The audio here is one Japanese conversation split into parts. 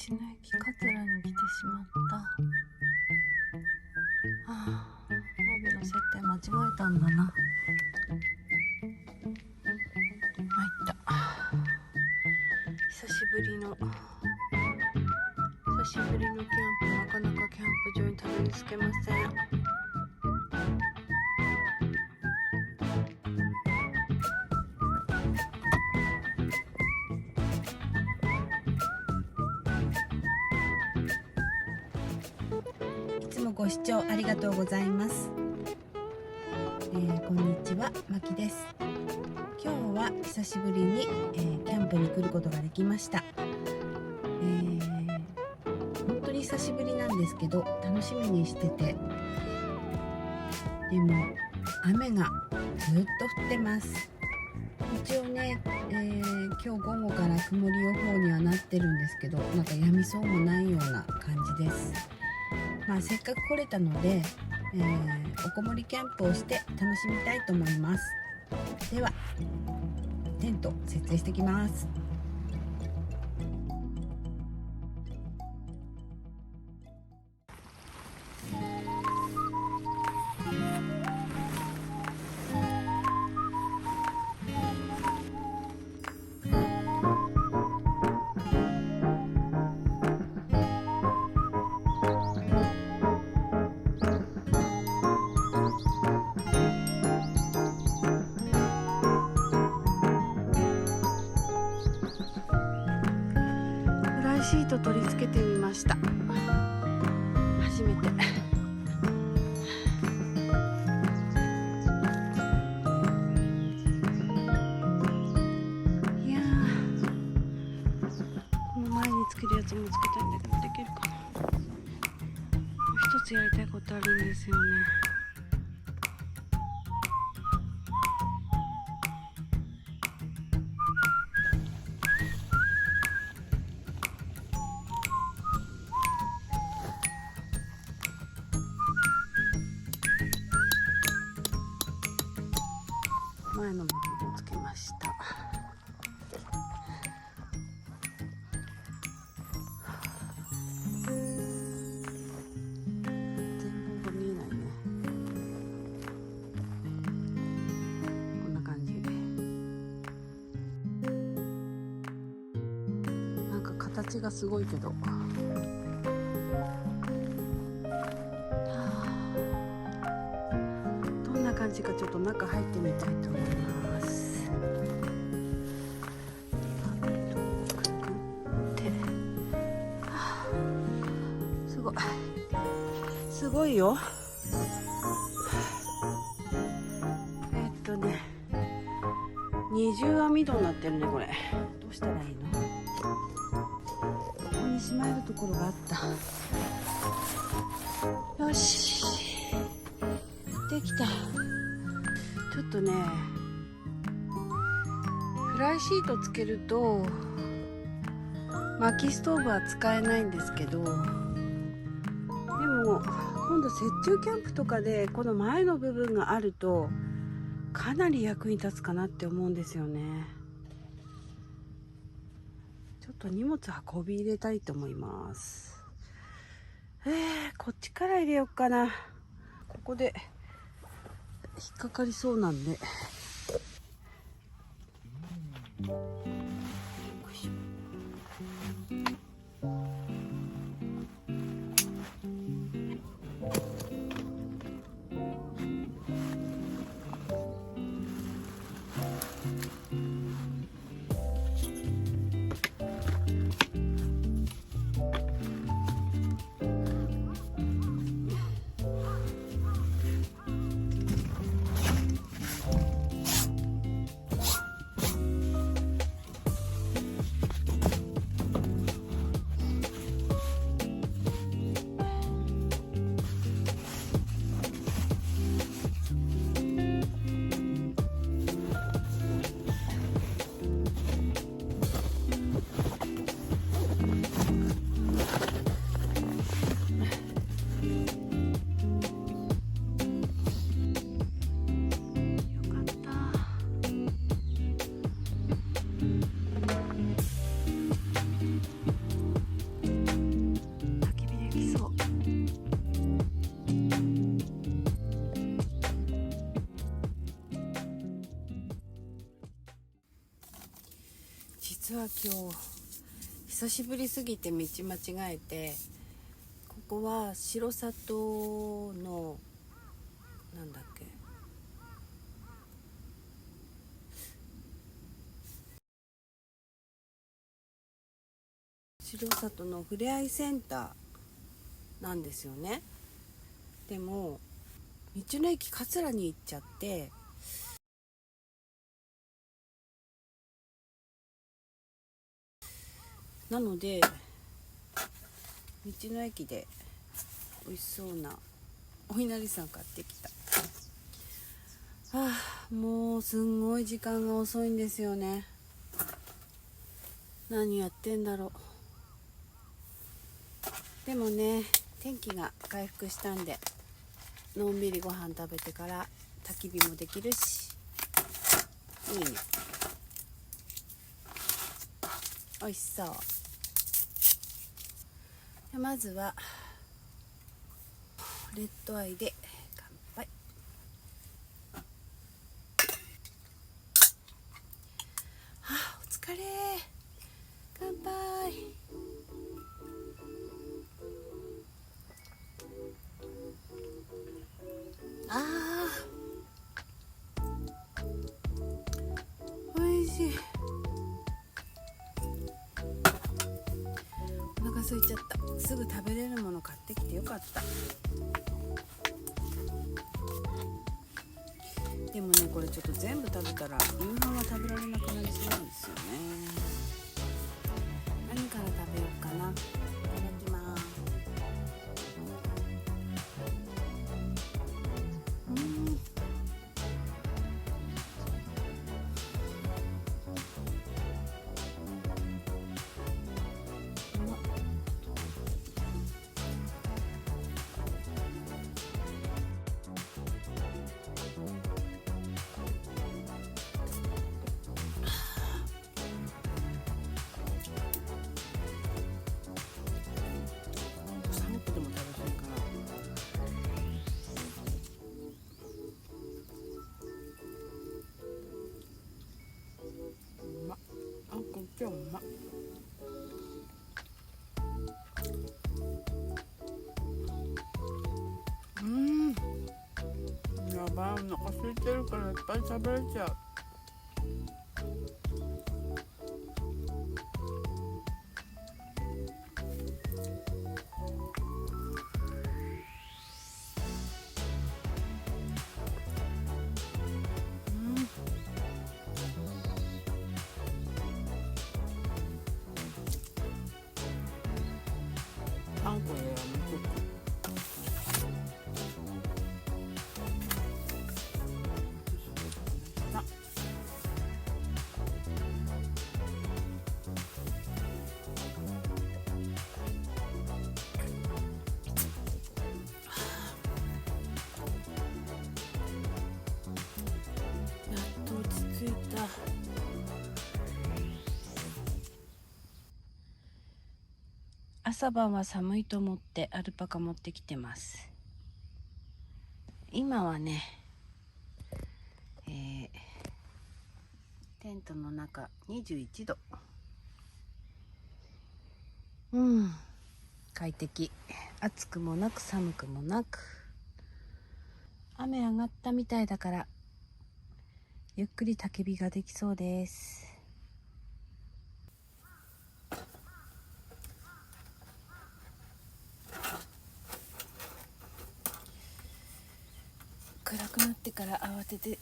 道の駅桂に来てしまった。ナビの設定間違えたんだな。参った。久しぶりのキャンプ。なかなかキャンプ場にたどり着けません。いつもご視聴ありがとうございます。こんにちは、まきです。今日は久しぶりに、キャンプに来ることができました。本当に久しぶりなんですけど、楽しみにしてて、でも雨がずっと降ってます。一応ね、今日午後から曇り予報にはなってるんですけど、なんか止みそうもないような感じです。せっかく来れたので、おこもりキャンプをして楽しみたいと思います。ではテント設営してきます。シート取り付けてみました。初めて。いやこの前につけるやつもつけたいんだけど、できるかな。もう一つやりたいことあるんですよね。前の部分をつけました。全貌が見えないね。こんな感じ。なんか形がすごいけど、どんな感じかちょっと中入ってみたいと思います。すごいよ。二重網戸になってるね。これどうしたらいいの。ここにしまえるところがあった。よし、できた。ちょっとね、フライシートつけると薪ストーブは使えないんですけど、でも今度雪中キャンプとかでこの前の部分があるとかなり役に立つかなって思うんですよね。ちょっと荷物運び入れたいと思います。こっちから入れようかな。ここで引っかかりそうなんで。今日久しぶりすぎて道間違えて、ここは城里のなんだっけ、城里のふれあいセンターなんですよね。でも道の駅桂に行っちゃって、なので道の駅で美味しそうなお稲荷さん買ってきた。もうすんごい時間が遅いんですよね。何やってんだろう。でもね、天気が回復したんでのんびりご飯食べてから焚き火もできるし、いいね。美味しそう。まずはレッドアイで乾杯。お疲れ。乾杯。おいしい。お腹空いちゃった。すぐ食べれるもの買ってきてよかった。でもね、これちょっと全部食べたら夕飯は食べられなくなりそうなんですよね。何から食べようかな。いただきます。うまっ。やばい、お腹空いてるからいっぱい食べれちゃう。あんこでやめとく。やっと落ち着いた。朝晩は寒いと思ってアルパカ持ってきてます。今はね、テントの中21度。快適。暑くもなく寒くもなく。雨上がったみたいだからゆっくり焚き火ができそうです。暗くなってから慌てて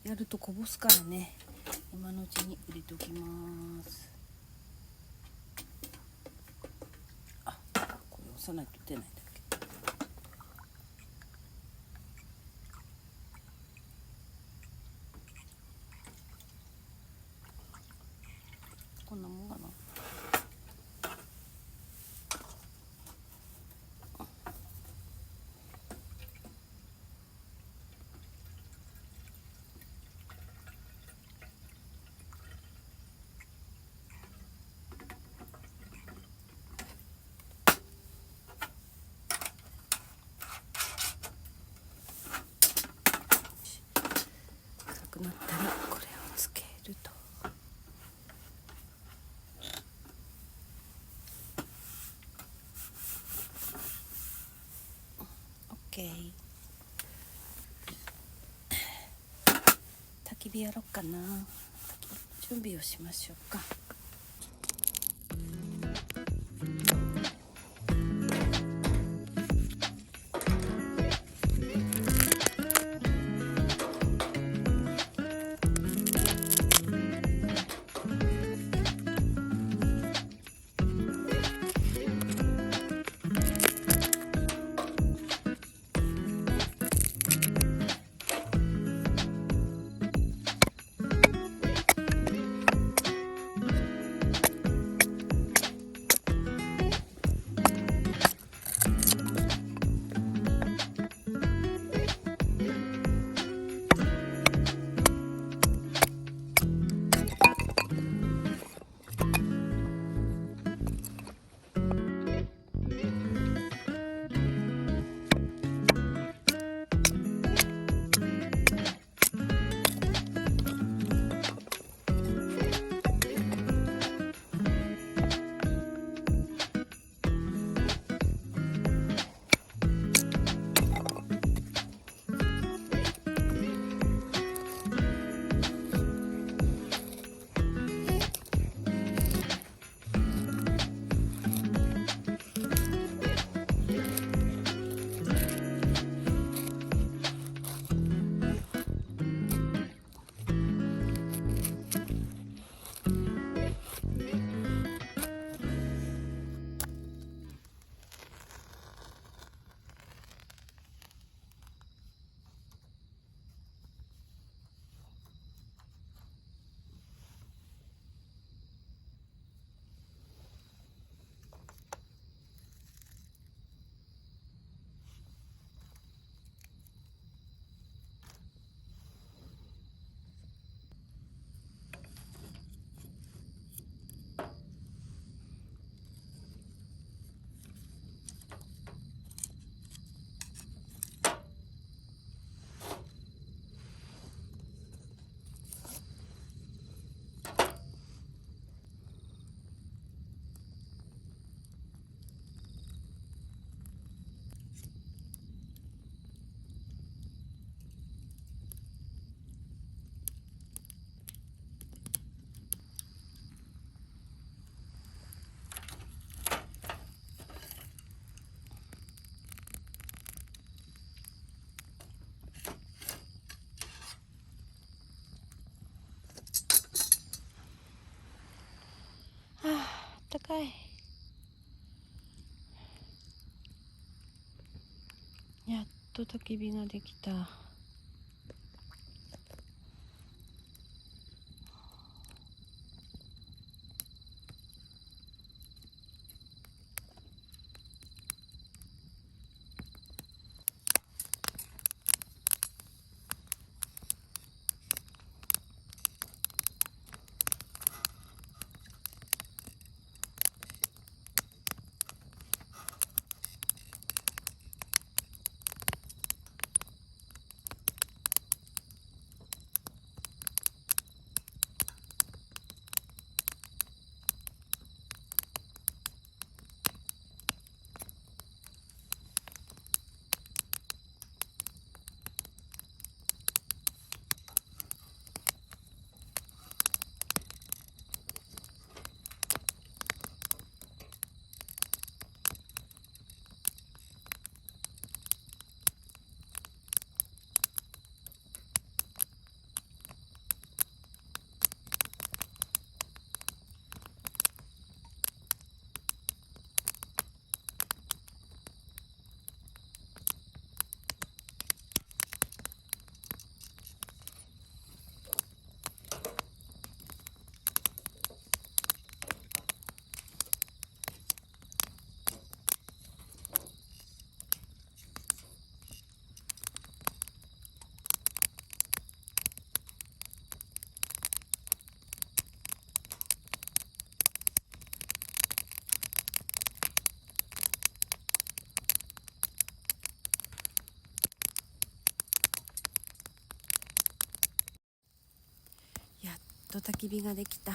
やるとこぼすからね、今のうちに入れておきます。これ押さないと出ないんだけど。こんなもんかな。OK。焚き火やろっかな。準備をしましょうか。あったかい。やっと焚き火ができた。やっと焚き火ができた。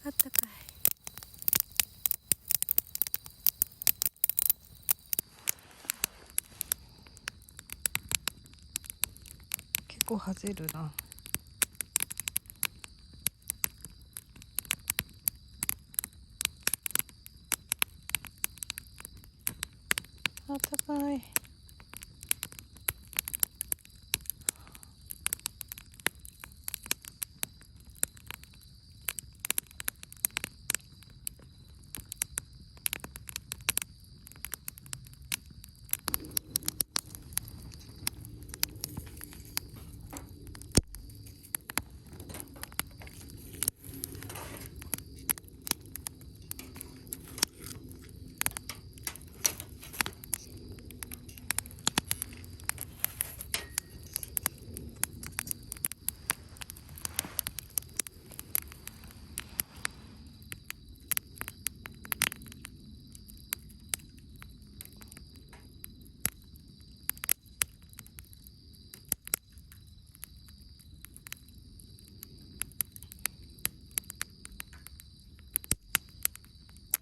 あったかい。結構はぜるな。あったかい。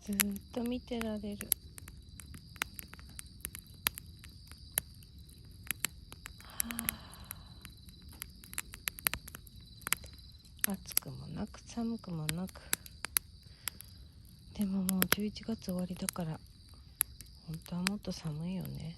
ずーっと見てられる。暑くもなく寒くもなく。でももう11月終わりだから本当はもっと寒いよね。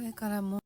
それからも